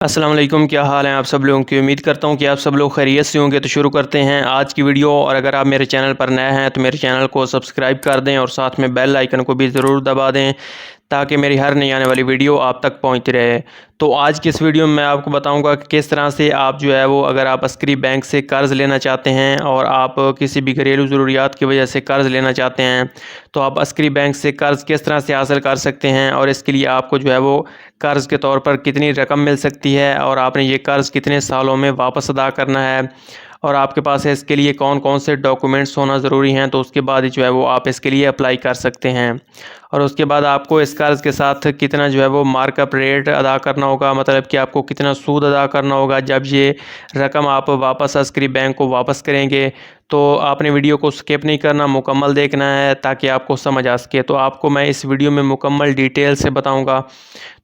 अस्सलाम वालेकुम, क्या हाल है आप सब लोगों की। उम्मीद करता हूँ कि आप सब लोग खैरियत से होंगे। तो शुरू करते हैं आज की वीडियो। और अगर आप मेरे चैनल पर नए हैं तो मेरे चैनल को सब्सक्राइब कर दें और साथ में बेल आइकन को भी ज़रूर दबा दें ताकि मेरी हर नई आने वाली वीडियो आप तक पहुँचती रहे। तो आज की इस वीडियो में मैं आपको बताऊंगा कि किस तरह से आप जो है वो अगर आप अस्करी बैंक से कर्ज़ लेना चाहते हैं और आप किसी भी घरेलू ज़रूरियात की वजह से कर्ज़ लेना चाहते हैं तो आप अस्करी बैंक से कर्ज़ किस तरह से हासिल कर सकते हैं और इसके लिए आपको जो है वो कर्ज़ के तौर पर कितनी रकम मिल सकती है और आपने ये कर्ज़ कितने सालों में वापस अदा करना है और आपके पास है इसके लिए कौन कौन से डॉक्यूमेंट्स होना ज़रूरी हैं। तो उसके बाद ही जो है वो आप इसके लिए अप्लाई कर सकते हैं। और उसके बाद आपको इस कर्ज़ के साथ कितना जो है वो मार्कअप रेट अदा करना होगा, मतलब कि आपको कितना सूद अदा करना होगा जब ये रकम आप वापस अस्करी बैंक को वापस करेंगे। तो आपने वीडियो को स्किप नहीं करना, मुकम्मल देखना है ताकि आपको समझ आ सके। तो आपको मैं इस वीडियो में मुकम्मल डिटेल से बताऊंगा।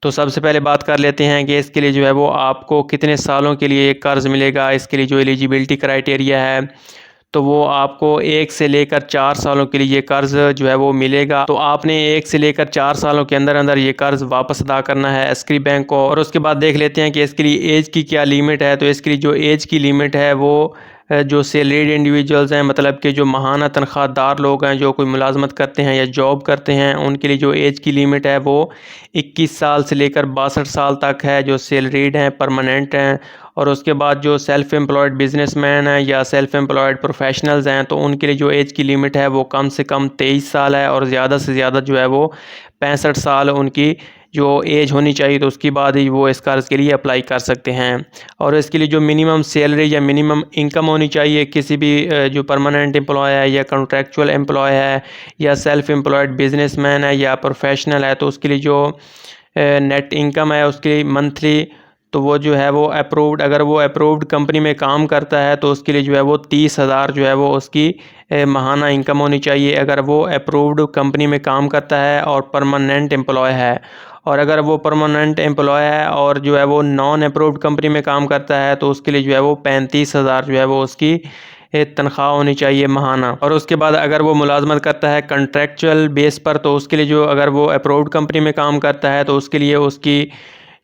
तो सबसे पहले बात कर लेते हैं कि इसके लिए जो है वो आपको कितने सालों के लिए एक कर्ज़ मिलेगा। इसके लिए जो एलिजिबिलिटी क्राइटेरिया है तो वो आपको 1 से लेकर 4 सालों के लिए ये कर्ज़ जो है वो मिलेगा। तो आपने 1 से लेकर 4 सालों के अंदर अंदर ये कर्ज़ वापस अदा करना है अस्करी बैंक को। और उसके बाद देख लेते हैं कि इसके लिए एज की क्या लिमिट है। तो इसके लिए जो एज की लिमिट है वो जो सैलरीड इंडिविजुअल्स हैं, मतलब कि जो माहाना तनख्वाहदार लोग हैं जो कोई मुलाजमत करते हैं या जॉब करते हैं, उनके लिए जो एज की लिमिट है वो 21 साल से लेकर 62 साल तक है, जो सैलरीड हैं, परमानेंट हैं। और उसके बाद जो सेल्फ़ एम्प्लॉयड बिजनेसमैन हैं या सेल्फ़ एम्प्लॉयड प्रोफेशनल्स हैं तो उनके लिए जो एज की लिमिट है वो कम से कम 23 साल है और ज़्यादा से ज़्यादा जो है वो 65 साल उनकी जो एज होनी चाहिए। तो उसके बाद ही वो इस कर्ज़ के लिए अप्लाई कर सकते हैं। और इसके लिए जो मिनिमम सैलरी या मिनिमम इनकम होनी चाहिए किसी भी जो परमानेंट एम्प्लॉय है या कॉन्ट्रैक्चुअल एम्प्लॉय है या सेल्फ़ एम्प्लॉयड बिजनेसमैन है या प्रोफेशनल है तो उसके लिए जो नेट इनकम है उसकी मंथली तो वो जो है वो अप्रूव्ड, अगर वो अप्रूव्ड कंपनी में काम करता है तो उसके लिए जो है वो 30,000 जो है वो उसकी माहाना इनकम होनी चाहिए अगर वो अप्रूव्ड कंपनी में काम करता है और परमानेंट एम्प्लॉय है। और अगर वो परमानेंट एम्प्लॉय है और जो है वो नॉन अप्रूव्ड कंपनी में काम करता है तो उसके लिए जो है वो 35,000 जो है वो उसकी तनख्वाह होनी चाहिए माहाना। और उसके बाद अगर वो मुलाजमत करता है कॉन्ट्रैक्चुअल बेस पर तो उसके लिए जो अगर वो अप्रूव्ड कंपनी में काम करता है तो उसके लिए उसकी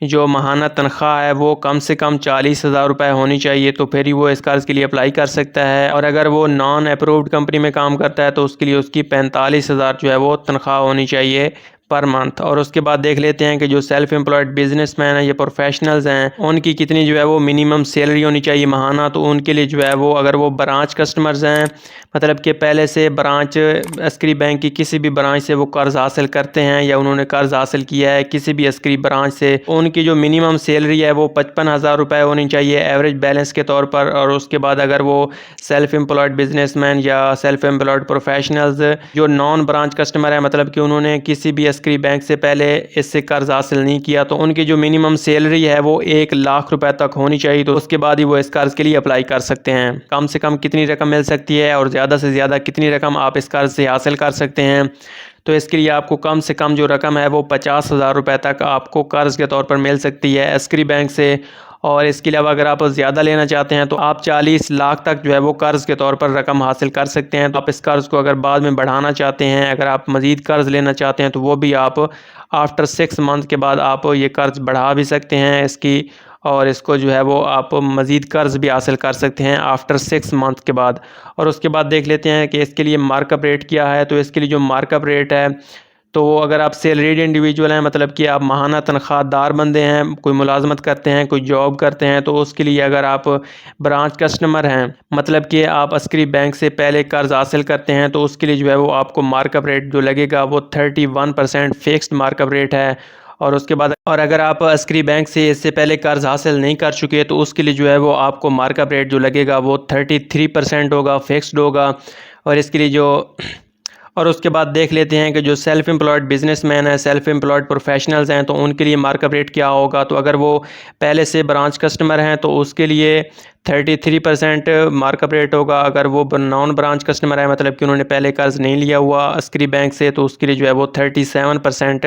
जो माहाना तनख्वाह है वो कम से कम 40,000 रुपये होनी चाहिए। तो फिर ही वो इस कर्ज़ के लिए अप्लाई कर सकता है। और अगर वो नॉन अप्रूव्ड कंपनी में काम करता है तो उसके लिए उसकी 45,000 जो है वो तनख्वाह होनी चाहिए पर मंथ। और उसके बाद देख लेते हैं कि जो सेल्फ़ एम्प्लॉयड बिजनेसमैन हैं या प्रोफेशनल्स हैं उनकी कितनी जो है वो मिनिमम सैलरी होनी चाहिए माहाना। तो उनके लिए जो है वो अगर वो ब्रांच कस्टमर्स हैं, मतलब कि पहले से ब्रांच अस्करी बैंक की किसी भी ब्रांच से वो कर्ज़ हासिल करते हैं या उन्होंने कर्ज़ हासिल किया है किसी भी अस्करी ब्रांच से, उनकी जो मिनिमम सैलरी है वो 55,000 रुपये होनी चाहिए एवरेज बैलेंस के तौर पर। और उसके बाद अगर वो सेल्फ़ एम्प्लॉयड बिजनेसमैन या सेल्फ़ एम्प्लॉयड प्रोफेशनल्स जो नॉन ब्रांच कस्टमर है, मतलब कि उन्होंने किसी भी अस्करी बैंक से पहले इससे कर्ज़ हासिल नहीं किया, तो उनकी जो मिनिमम सैलरी है वो 1,00,000 रुपये तक होनी चाहिए। तो उसके बाद ही वो इस कर्ज़ के लिए अप्लाई कर सकते हैं। कम से कम कितनी रकम मिल सकती है और ज़्यादा से ज़्यादा कितनी रकम आप इस कर्ज़ से हासिल कर सकते हैं। तो इसके लिए आपको कम से कम जो रकम है वो 50,000 रुपये तक आपको कर्ज़ के तौर पर मिल सकती है अस्करी बैंक से। और इसके अलावा अगर आप ज़्यादा लेना चाहते हैं तो आप 40 लाख तक जो है वो कर्ज़ के तौर पर रकम हासिल कर सकते हैं। तो आप इस कर्ज़ को अगर बाद में बढ़ाना चाहते हैं, अगर आप मज़ीद कर्ज़ लेना चाहते हैं तो वो भी आप आफ्टर 6 मंथ के बाद आप ये कर्ज़ बढ़ा भी सकते हैं इसकी। और इसको जो है वो आप मज़ीद कर्ज़ भी हासिल कर सकते हैं आफ्टर 6 मंथ के बाद। और उसके बाद देख लेते हैं कि इसके लिए मार्कअप रेट क्या है। तो इसके लिए जो मार्कअप रेट है तो अगर आप सैलरीड इंडिविजुअल हैं, मतलब कि आप माहाना तनख्वाहदार बंदे हैं, कोई मुलाजमत करते हैं, कोई जॉब करते हैं, तो उसके लिए अगर आप ब्रांच कस्टमर हैं, मतलब कि आप अस्करी बैंक से पहले कर्ज़ हासिल करते हैं, तो उसके लिए जो है वो आपको मार्कअप रेट जो लगेगा वो 31% फिक्स्ड मार्कअप रेट है। और उसके बाद और अगर आप अस्करी बैंक से इससे पहले कर्ज़ हासिल नहीं कर चुके तो उसके लिए जो है वो आपको मार्कअप रेट जो लगेगा वो 33% होगा, फिक्स्ड होगा। और इसके लिए जो और उसके बाद देख लेते हैं कि जो सेल्फ़ एम्प्लॉयड बिजनेसमैन है, सेल्फ़ एम्प्लॉयड प्रोफेशनल्स हैं, तो उनके लिए मार्कअप रेट क्या होगा। तो अगर वो पहले से ब्रांच कस्टमर हैं तो उसके लिए 33% मार्कअप रेट होगा। अगर वो नॉन ब्रांच कस्टमर है, मतलब कि उन्होंने पहले कर्ज़ नहीं लिया हुआ अस्करी बैंक से, तो उसके लिए जो है वो 37%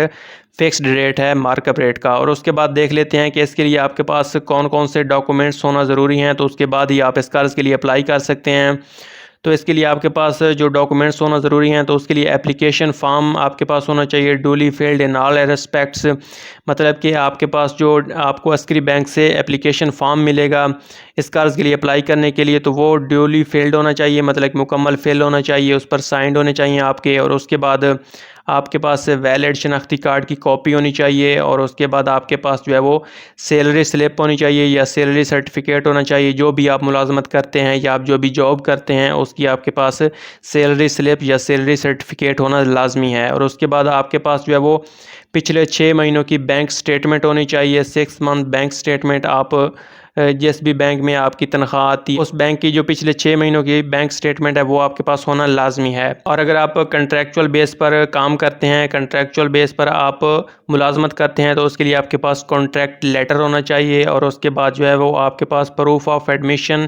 फिक्स्ड रेट है मार्कअप रेट का। और उसके बाद देख लेते हैं कि इसके लिए आपके पास कौन कौन से डॉक्यूमेंट्स होना ज़रूरी हैं, तो उसके बाद ही आप इस कर्ज़ के लिए अप्लाई कर सकते हैं। तो इसके लिए आपके पास जो डॉक्यूमेंट्स होना ज़रूरी हैं, तो उसके लिए एप्लीकेशन फ़ॉर्म आपके पास होना चाहिए, duly field in all respects. मतलब कि आपके पास जो आपको अस्करी बैंक से एप्लीकेशन फ़ॉर्म मिलेगा इस कर्ज़ के लिए अप्लाई करने के लिए, तो वो ड्यूली फील्ड होना चाहिए, मतलब कि मुकम्मल फिल होना चाहिए, उस पर साइंड होने चाहिए आपके। और उसके बाद आपके पास वैलिड शनाख्ती कार्ड की कॉपी होनी चाहिए, और उसके बाद आपके पास जो है वो सैलरी स्लिप होनी चाहिए या सैलरी सर्टिफिकेट होना चाहिए। जो भी आप मुलाजमत करते हैं या आप जो भी जॉब करते हैं उसकी आपके पास सैलरी स्लिप या सैलरी सर्टिफिकेट होना लाजमी है। और उसके बाद आपके पास जो है वो पिछले 6 महीनों की बैंक स्टेटमेंट होनी चाहिए, 6 मंथ बैंक स्टेटमेंट। आप जिस भी बैंक में आपकी तनख्वाह आती है उस बैंक की जो पिछले 6 महीनों की बैंक स्टेटमेंट है वो आपके पास होना लाजमी है। और अगर आप कंट्रैक्चुअल बेस पर काम करते हैं, कंट्रैक्चुअल बेस पर आप मुलाजमत करते हैं, तो उसके लिए आपके पास कॉन्ट्रैक्ट लेटर होना चाहिए। और उसके बाद जो है वो आपके पास proof of admission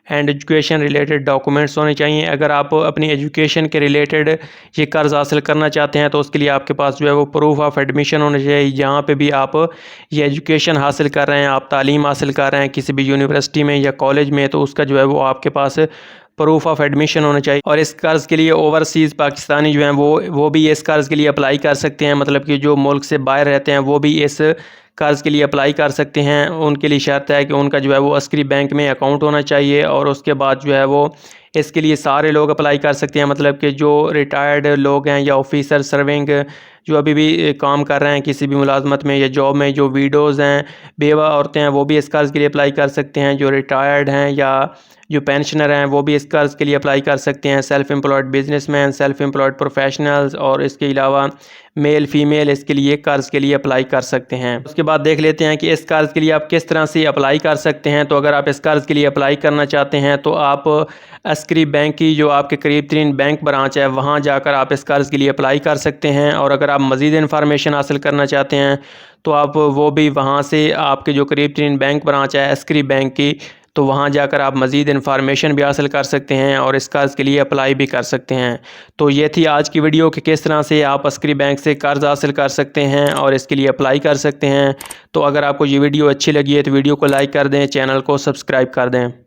and education related documents होने चाहिए। अगर आप अपनी एजुकेशन के रिलेटेड ये कर्ज़ हासिल करना चाहते हैं तो उसके लिए आपके पास जो है वो प्रूफ ऑफ एडमिशन होना चाहिए। जहाँ पे भी आप ये एजुकेशन हासिल कर रहे हैं, आप तालीम हासिल कर रहे हैं किसी भी यूनिवर्सिटी में या कॉलेज में, तो उसका जो है वो आपके पास प्रूफ ऑफ एडमिशन होना चाहिए। और इस कर्ज़ के लिए ओवरसीज़ पाकिस्तानी जो हैं वो भी इस कर्ज़ के लिए अप्लाई कर सकते हैं। मतलब कि जो मुल्क से बाहर रहते हैं वो भी इस कर्ज़ के लिए अप्लाई कर सकते हैं। उनके लिए शर्त है कि उनका जो है वो अस्करी बैंक में अकाउंट होना चाहिए। और उसके बाद जो है वो इसके लिए सारे लोग अप्लाई कर सकते हैं। मतलब कि जो रिटायर्ड लोग हैं या ऑफिसर सर्विंग जो अभी भी काम कर रहे हैं किसी भी मुलाजमत में या जॉब में, जो वीडोज़ हैं, बेवा औरतें हैं, वो भी इस कर्ज़ के लिए अप्लाई कर सकते हैं। जो रिटायर्ड हैं या जो पेंशनर हैं वो भी इस कर्ज़ के लिए अप्लाई कर सकते हैं। Self employed businessman, self employed professionals और इसके अलावा मेल फीमेल इसके लिए कर्ज़ के लिए अप्लाई कर सकते हैं। उसके बाद देख लेते हैं कि इस कर्ज़ के लिए आप किस तरह से अप्लाई कर सकते हैं। तो अगर आप इस कर्ज़ के लिए अप्लाई करना चाहते हैं तो आप अस्करी बैंक की जो आपके करीब तरीन बैंक ब्रांच है वहाँ जाकर आप इस कर्ज़ के लिए अप्लाई कर सकते हैं। और अगर आप मज़ीद इन्फॉर्मेशन हासिल करना चाहते हैं तो आप वो भी वहाँ से आपके जो करीब तरीन बैंक ब्रांच है अस्करी बैंक की, तो वहाँ जाकर आप मज़ीद इन्फॉर्मेशन भी हासिल कर सकते हैं और इस कर्ज़ के लिए अप्लाई भी कर सकते हैं। तो ये थी आज की वीडियो कि किस तरह से आप अस्करी बैंक से कर्ज़ हासिल कर सकते हैं और इसके लिए अप्लाई कर सकते हैं। तो अगर आपको ये वीडियो अच्छी लगी है तो वीडियो को लाइक कर दें, चैनल को सब्सक्राइब कर दें।